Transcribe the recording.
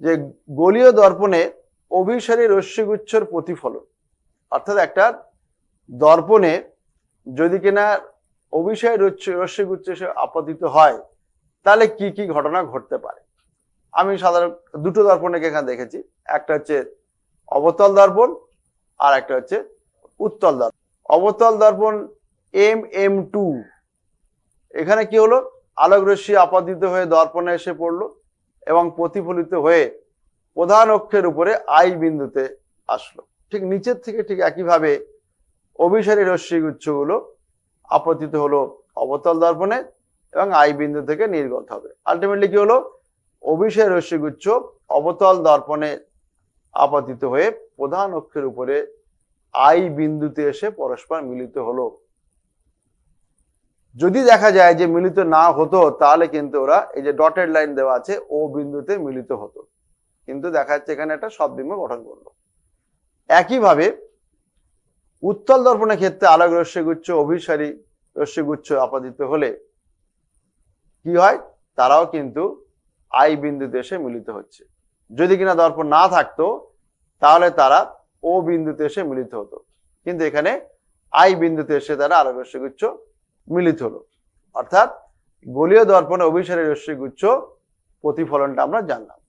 যে গোলীয় দর্পণে অভিসারী রশ্মিগুচ্ছর প্রতিফলন, অর্থাৎ একটা দর্পণে যদি কিনা অভিসারী রশ্মিগুচ্ছ এসে আপতিত হয় তাহলে কি কি ঘটনা ঘটতে পারে। আমি সাধারণ দুটো দর্পণকে এখানে দেখেছি, একটা হচ্ছে অবতল দর্পণ আর একটা হচ্ছে উত্তল দর্পণ। অবতল দর্পণ MM2, এখানে কি হলো, আলোক রশ্মি আপতিত হয়ে দর্পণে এসে পড়লো এবং প্রতিফলিত হয়ে প্রধান অক্ষের উপরে আই বিন্দুতে আসলো। ঠিক নিচের থেকে ঠিক একইভাবে অভিসারী রশ্মিগুচ্ছগুলো আপতিত হলো অবতল দর্পণে এবং আই বিন্দু থেকে নির্গত হবে। আলটিমেটলি কি হলো, অভিসারী রশ্মিগুচ্ছ অবতল দর্পণে আপতিত হয়ে প্রধান অক্ষের উপরে আই বিন্দুতে এসে পরস্পর মিলিত হলো। যদি দেখা যায় যে মিলিত না হতো তাহলে কিন্তু ওরা এই যে ডটেড লাইন দেওয়া আছে ও বিন্দুতে মিলিত হতো, কিন্তু দেখা যাচ্ছে এখানে একটা সদ্বিম্ব গঠন করলো। একইভাবে উত্তল দর্পণের ক্ষেত্রে আলোক রশ্মিগুচ্ছ অভিসারী রশ্মিগুচ্ছ আপতিত হলে কি হয়, তারাও কিন্তু আই বিন্দুতে এসে মিলিত হচ্ছে। যদি কিনা দর্পণ না থাকতো তাহলে তারা ও বিন্দুতে এসে মিলিত হতো, কিন্তু এখানে আই বিন্দুতে এসে তারা আলোক রশ্মিগুচ্ছ মিলিত হলো। অর্থাৎ গোলীয় দর্পণে অভিসারী রশ্মিগুচ্ছ প্রতিফলনটা আমরা জানলাম।